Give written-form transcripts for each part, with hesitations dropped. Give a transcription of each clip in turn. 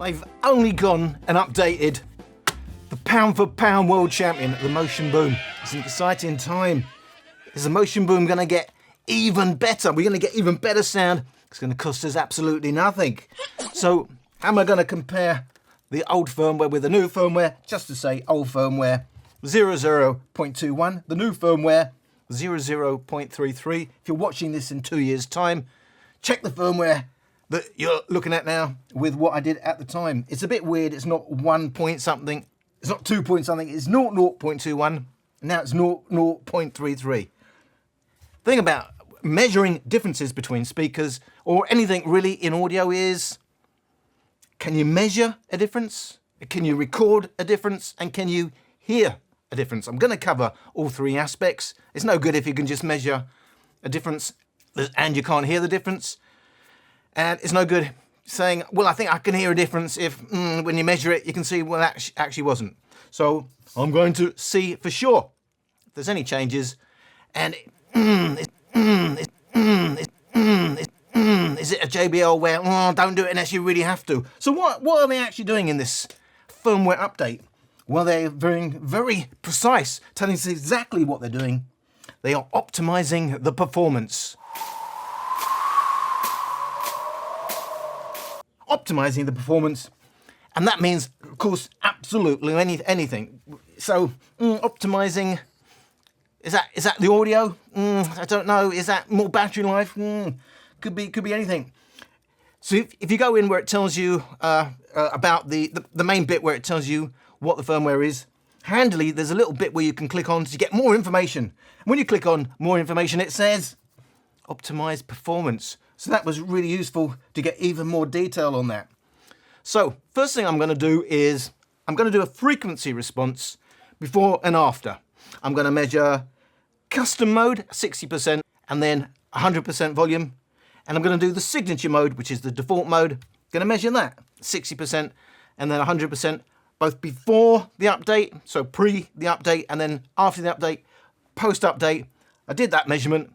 They've only gone and updated the pound for pound world champion, the Motion Boom. It's an exciting time. Is the Motion Boom going to get even better? We're going to get even better sound. It's going to cost us absolutely nothing. So how am I going to compare the old firmware with the new firmware? Just to say, old firmware 00.21, the new firmware 00.33. If you're watching this in 2 years' time, check the firmware that you're looking at now with what I did at the time. It's a bit weird. It's not 1 point something. It's not 2 point something. It's 0.21. Now it's 0.33. Thing about measuring differences between speakers or anything really in audio is, can you measure a difference? Can you record a difference? And can you hear a difference? I'm going to cover all three aspects. It's no good if you can just measure a difference and you can't hear the difference. And it's no good saying, well, I think I can hear a difference if when you measure it, you can see, well, that actually wasn't. So I'm going to see for sure if there's any changes. And is it a JBL where, don't do it unless you really have to? So what are they actually doing in this firmware update? Well, they're being very precise, telling us exactly what they're doing. They are optimizing the performance. Optimizing the performance, and that means, of course, absolutely anything. So, optimizing, is that the audio? I don't know. Is that more battery life? Could be anything. So if you go in where it tells you about the main bit where it tells you what the firmware is, handily there's a little bit where you can click on to get more information. And when you click on more information, it says optimize performance. So that was really useful to get even more detail on that. So first thing I'm going to do is I'm going to do a frequency response before and after. I'm going to measure custom mode 60% and then 100% volume. And I'm going to do the signature mode, which is the default mode. Going to measure that 60% and then 100%, both before the update, so pre the update, and then after the update, post update. I did that measurement.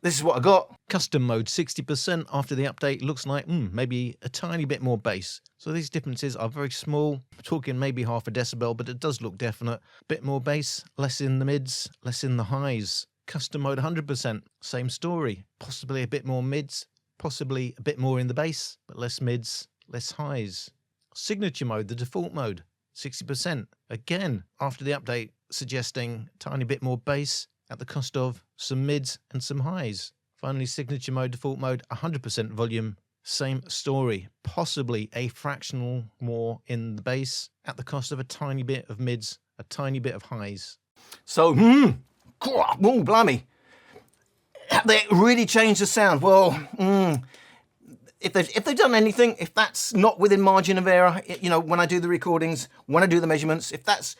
This is what I got. Custom mode 60% after the update looks like maybe a tiny bit more bass. So these differences are very small. We're talking maybe half a decibel, but it does look definite. Bit more bass, less in the mids, less in the highs. Custom mode 100%, same story. Possibly a bit more mids, possibly a bit more in the bass, but less mids, less highs. Signature mode, the default mode, 60%. Again, after the update, suggesting a tiny bit more bass at the cost of some mids and some highs. Finally, signature mode, default mode, 100% volume, same story. Possibly a fractional more in the bass at the cost of a tiny bit of mids, a tiny bit of highs. So, blimey. Have they really changed the sound? Well, if they've done anything, if that's not within margin of error, when I do the recordings, when I do the measurements, if that's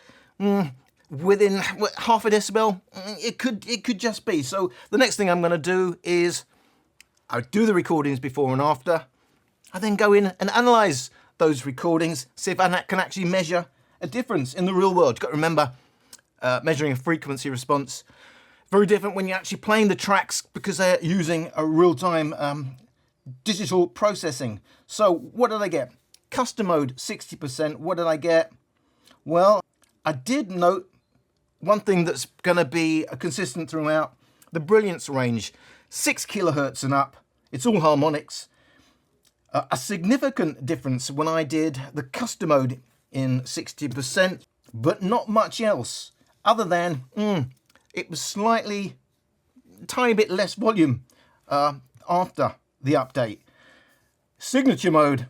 within half a decibel, it could just be. So the next thing I'm going to do is I do the recordings before and after. I then go in and analyze those recordings, see if I can actually measure a difference in the real world. You've got to remember, measuring a frequency response, very different when you're actually playing the tracks because they're using a real-time digital processing. So what did I get? Custom mode 60%. What did I get? Well, I did note one thing that's going to be consistent throughout, the brilliance range, 6 kilohertz and up. It's all harmonics. A significant difference when I did the custom mode in 60%, but not much else other than it was slightly, tiny bit less volume after the update. Signature mode,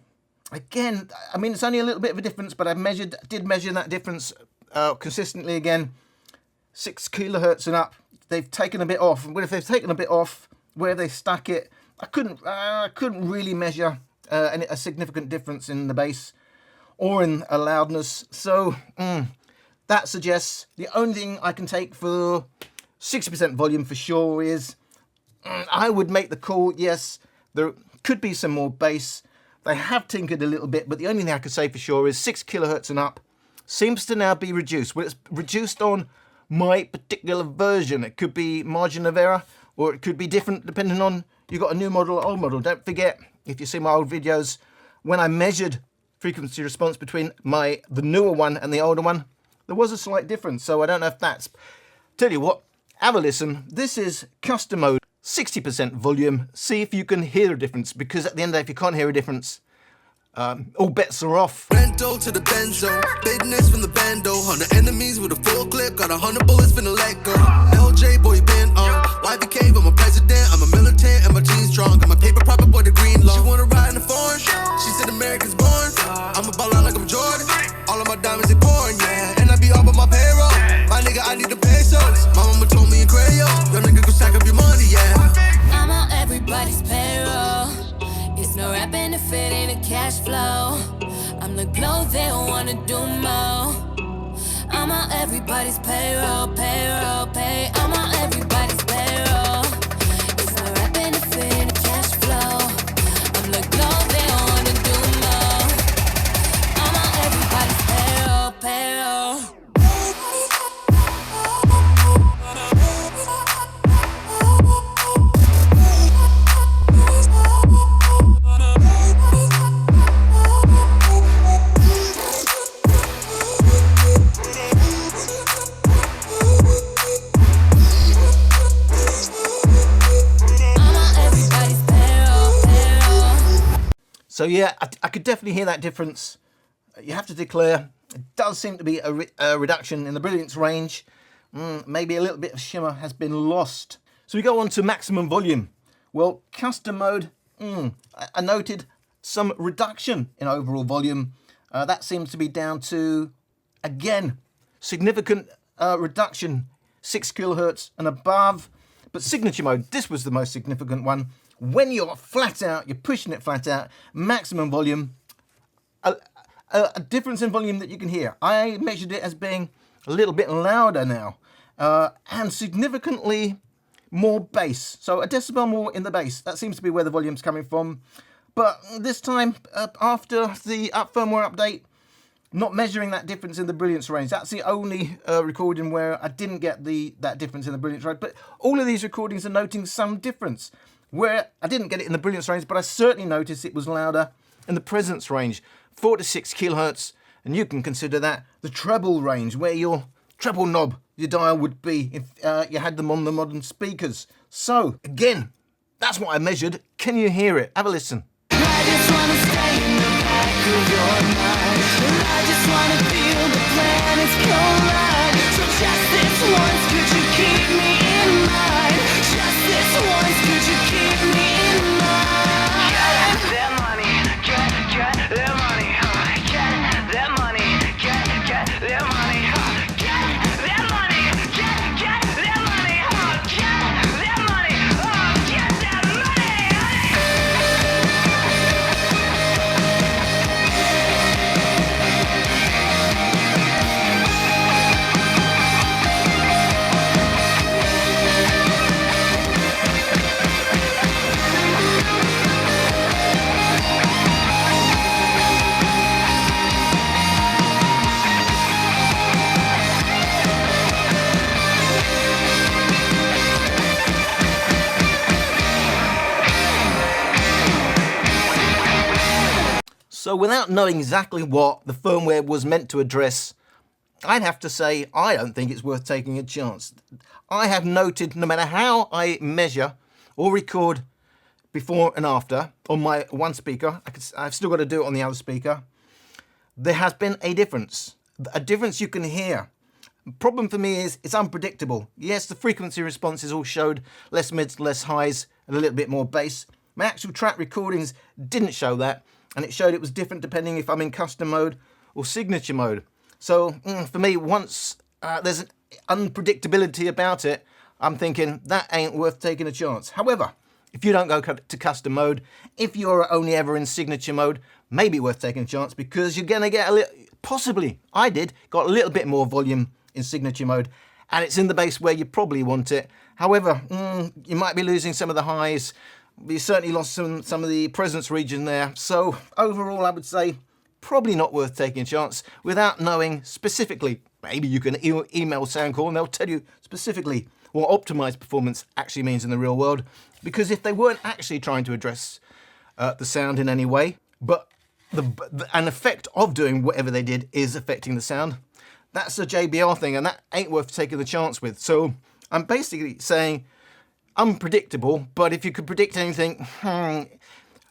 again, I mean, it's only a little bit of a difference, but I did measure that difference consistently again. 6 kilohertz and up. They've taken a bit off. Well, if they've taken a bit off, where they stuck it, I couldn't really measure a significant difference in the bass or in a loudness. So that suggests the only thing I can take for 60% volume for sure is I would make the call. Yes, there could be some more bass. They have tinkered a little bit, but the only thing I could say for sure is 6 kilohertz and up seems to now be reduced. Well, it's reduced on my particular version. It could be margin of error, or it could be different depending on you've got a new model or old model. Don't forget, if you see my old videos, when I measured frequency response between the newer one and the older one, there was a slight difference. So I don't know if that's... Tell you what, have a listen. This is custom mode, 60% volume. See if you can hear a difference, because at the end of the day, if you can't hear a difference, all bets are off. Bento to the benzo, business from the bando. 100 enemies with a full clip, got 100 bullets finna let go. LJ boy been on, YBK, I'm a president, I'm a militant, and my team strong. Got my paper proper boy the green law. She wanna ride in the foreign, she said America's born. I'm a baller like I'm Jordan, all of my diamonds they pouring, yeah. And I be all but my payroll, my nigga I need the pesos. My mama told me in Crayon, your nigga go stack up your money, yeah. I'm on everybody's payroll. It's no rapping if it ain't a cash flow. I'm the glow, they don't wanna do more. I'm on everybody's payroll, payroll, pay. I'm on everybody's payroll. It's no rapping if it ain't a cash flow. I'm the glow, they don't wanna do more. I'm on everybody's payroll, payroll. So yeah, I could definitely hear that difference. You have to declare, it does seem to be a reduction in the brilliance range. Maybe a little bit of shimmer has been lost. So we go on to maximum volume. Well, custom mode, I noted some reduction in overall volume. That seems to be down to, again, significant reduction, 6 kilohertz and above. But signature mode, this was the most significant one. When you're flat out, you're pushing it flat out, maximum volume, a difference in volume that you can hear. I measured it as being a little bit louder now, and significantly more bass. So a decibel more in the bass. That seems to be where the volume's coming from. But this time, after the firmware update, not measuring that difference in the brilliance range. That's the only recording where I didn't get that difference in the brilliance range. But all of these recordings are noting some difference. Where I didn't get it in the brilliance range, but I certainly noticed it was louder in the presence range, 4 to 6 kilohertz, and you can consider that the treble range, where your treble knob, your dial would be if you had them on the modern speakers. So, again, that's what I measured. Can you hear it? Have a listen. I just wanna stay in the back of your mind. I just wanna feel the planets collide. So just this once, could you keep me in mind? Just this once, could you keep me in mind? Get that money, get that money, get that money, get that money, get that money, get that money, get that money, get that money. So without knowing exactly what the firmware was meant to address, I'd have to say I don't think it's worth taking a chance. I have noted no matter how I measure or record before and after on my one speaker, I've still got to do it on the other speaker, there has been a difference you can hear. Problem for me is it's unpredictable. Yes, the frequency responses all showed less mids, less highs, and a little bit more bass. My actual track recordings didn't show that, and it showed it was different depending if I'm in custom mode or signature mode. So for me, once there's an unpredictability about it, I'm thinking that ain't worth taking a chance. However, if you don't go to custom mode, if you're only ever in signature mode, maybe worth taking a chance, because you're gonna get a little, possibly, I did, got a little bit more volume in signature mode, and it's in the bass where you probably want it. However, you might be losing some of the highs. You certainly lost some of the presence region there. So overall, I would say probably not worth taking a chance without knowing specifically. Maybe you can email Soundcore and they'll tell you specifically what optimized performance actually means in the real world. Because if they weren't actually trying to address the sound in any way, but an effect of doing whatever they did is affecting the sound. That's a JBR thing, and that ain't worth taking the chance with. So I'm basically saying unpredictable, but if you could predict anything,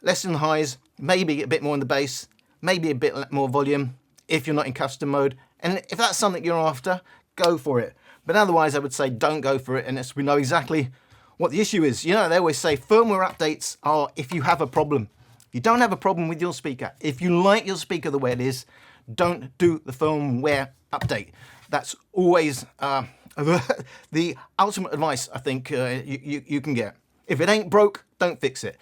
less in the highs, maybe a bit more in the bass, maybe a bit more volume if you're not in custom mode. And if that's something you're after, go for it. But otherwise, I would say don't go for it unless we know exactly what the issue is. You know, they always say firmware updates are if you have a problem. If you don't have a problem with your speaker, if you like your speaker the way it is, don't do the firmware update. That's always the ultimate advice I think you can get. If it ain't broke, don't fix it.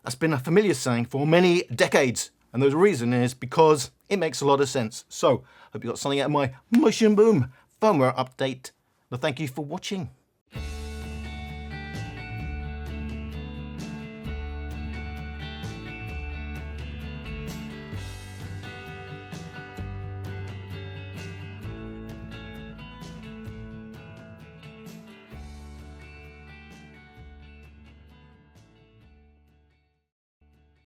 That's been a familiar saying for many decades, and the reason is because it makes a lot of sense. So, hope you got something out of my Motion Boom firmware update. Well, thank you for watching.